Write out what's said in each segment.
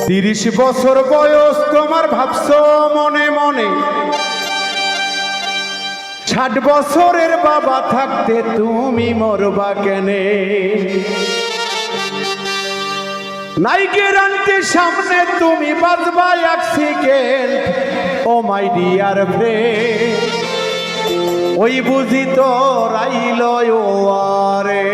30 বছর বয়স তোমার ভাবছো মনে মনে 60 বছরের বাবা থাকতে তুমি মরবা কেনে নাই গ্যারান্টি সামনে তুমি বাঁচবা এক second oh my dear friend ওই বুঝি তো রাইল আরে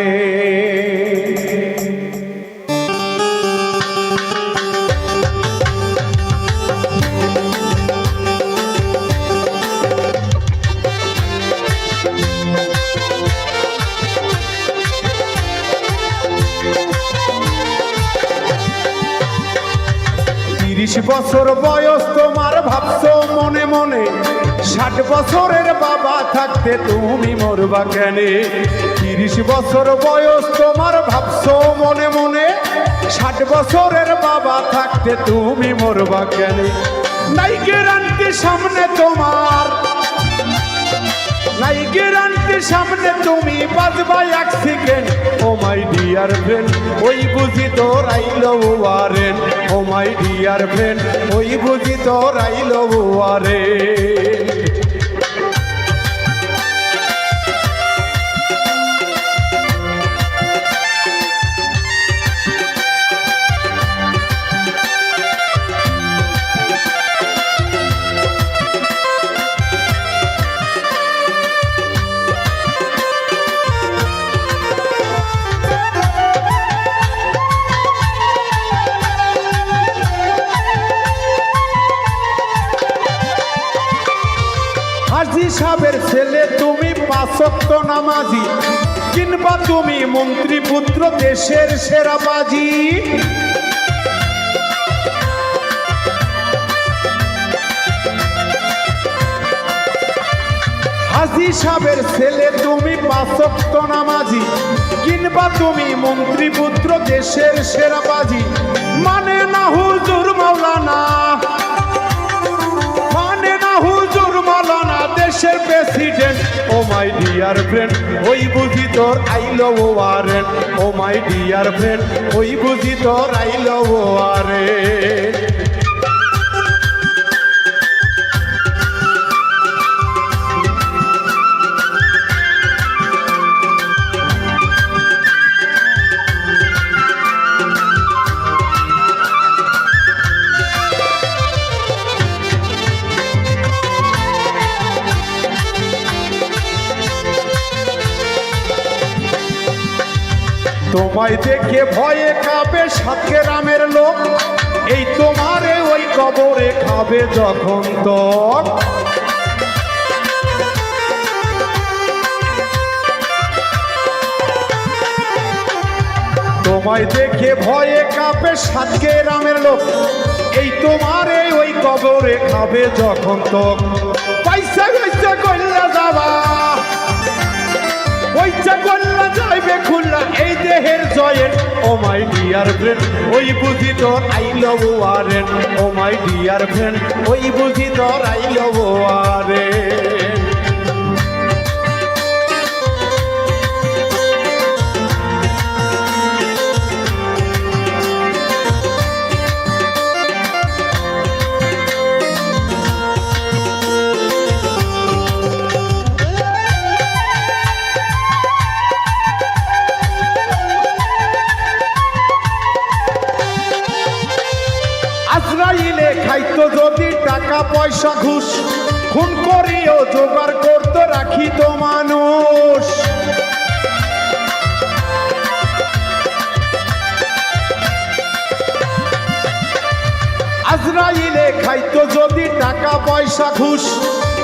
বছর বয়স তোমার ভাবছো মনে মনে 60 বছরের বাবা থাকতে তুমি মরবা কেনে 30 বছর বয়স তোমার ভাবছো মনে মনে 60 বছরের বাবা থাকতে তুমি মরবা কেনে নাই গ্যারান্টি সামনে তোমার নাই গ্যারান্টি সামনে তুমি বাঁচবা এক second oh my dear friend ওই বুঝি তো রাইল ওয়ারেন ও মাই ডিয়ার ফ্রেন্ড ওই বুঝি তো রাইল ওয়ারেন হাজী সাহেবের ছেলে তুমি 5 ওয়াক্ত নামাজি কিংবা তুমি মন্ত্রী পুত্র দেশের সেরা বাজি হাজী সাহেবের ছেলে তুমি 5 ওয়াক্ত নামাজি কিংবা তুমি মন্ত্রী পুত্র দেশের সেরা বাজি মানে না হুজুর মাওলানা দেশের president oh my dear friend ওই বুঝি তোর আইল warrant oh my dear friend ওই বুঝি তোর আইল ওয়ারেন্ট তোমায় দেখে ভয়ে কাঁপে 7 গ্রামের লোক এই তোমারে ওই কবরে খাবে যখন তক তোমায় দেখে ভয়ে কাঁপে 7 গ্রামের লোক এই তোমারে ওই কবরে খাবে যখন তক পয়সা পয়সা কইলা যাবা ওইটা গল্লা যাইবে খুললা এই দেহের জয়েন ও মাই ডিয়ার ফ্রেন্ড ওই বুঝি তোর আই লাভ ওয়ারেন ও মাই ডিয়ার ফ্রেন্ড ওই বুঝি তোর আই লাভ ওয়ারেন আজরাইলে খাইতো যদি টাকা পয়সা ঘুষ খুন করিও জোগাড় করতে রাখিত মানুষ আজরাইলে খাইতো যদি টাকা পয়সা ঘুষ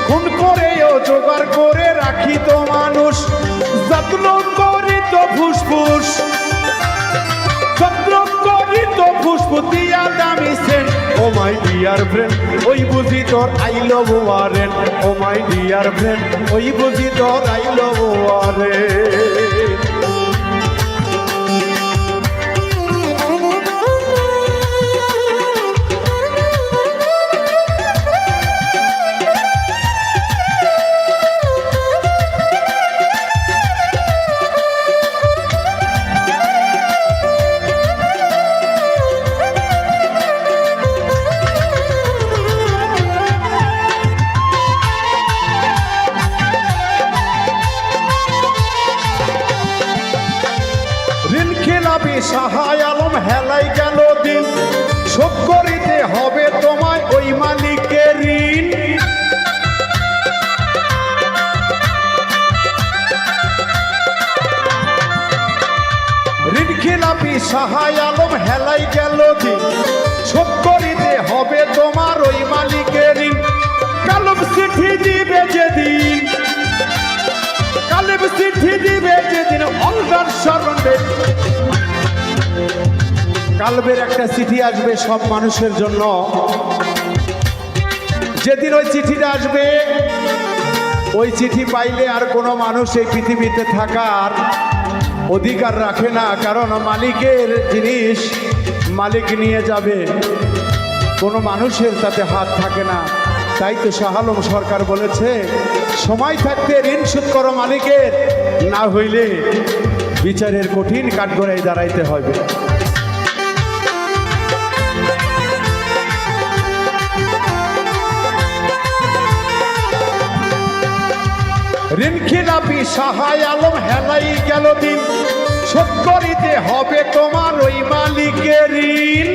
খুন করেও জোগাড় করে রাখিত মানুষ যত্ন করিত ফুসফুস যত্ন করিত ফুসফুতিয়া দামি scent oh my dear friend ওই বুঝি তোর আই লাভ ওয়ারেন ও মাই ডিয়ার ফ্রেন্ড ওই বুঝি তোর আই লাভ ওয়ারেন সাহায় আলম হেলাই গেল দিন, শোধ করিতে হবে তোমায় ওই মালিকের ঋণ। ঋণ খেলাপি সাহায় আলম হেলাই গেল দিন, শোধ করিতে হবে তোমার ওই মালিকের ঋণ। কালব চিঠি দিবে যেদিন, কালেব চিঠি দিবে যেদিন অলদার স্মরণে। কালবের একটা চিঠি আসবে সব মানুষের জন্য, যেদিন ওই চিঠিটা আসবে ওই চিঠি পাইলে আর কোনো মানুষ এই পৃথিবীতে থাকার অধিকার রাখে না, কারণ মালিকের জিনিস মালিক নিয়ে যাবে, কোনো মানুষের তাতে হাত থাকে না। তাই তো শাহ আলম সরকার বলেছে সময় থাকতে ঋণ শোধ করো মালিকের, না হইলে বিচারের কঠিন কাঠগড়ায় দাঁড়াইতে হবে। ঋণ খেলাপি সাহায় আলম হেলাই গেল দিন, শোধ করিতে হবে তোমার ওই মালিকের ঋণ।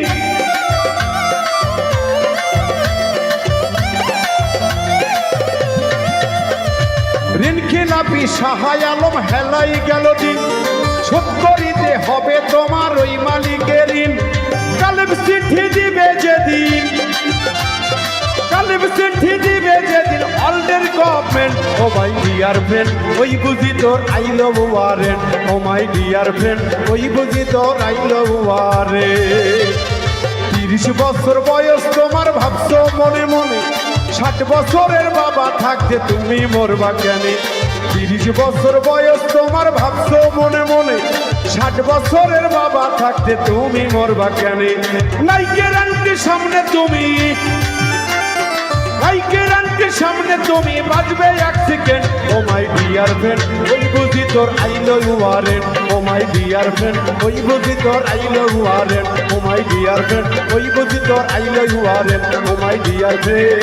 ঋণ খেলাপি সাহায় আলম হেলাই গেল দিন, শোধ করিতে হবে তোমার ওই মালিকের ঋণ। কালেব চিঠি দিবে যেদিন, কালেব চিঠি দিবে যেদিন অলডের government. Oh my dear friend ওই বুঝি তোর I love warrant, oh my dear friend ওই বুঝি তোর আই লাভ ওয়ারেন্ট। 30 বছর বয়স তোমার ভাবছো মনে মনে, 60 বছরের বাবা থাকতে তুমি মরবা কেনে। 30 বছর বয়স তোমার ভাবছো মনে মনে, 60 বছরের বাবা থাকতে তুমি মরবা কেনে। নাই গ্যারান্টির সামনে তুমি, নাই গ্যারান্টির সামনে তুমি বাঁচবে 1 second. Oh my dear friend ওই বুঝি তোর I love warrant, oh my dear friend ওই বুঝি তোর I love warrant, oh my dear friend ওই বুঝি তোর I love warrant, oh my dear friend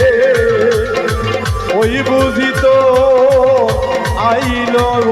ওই বুঝি তো আই লাভ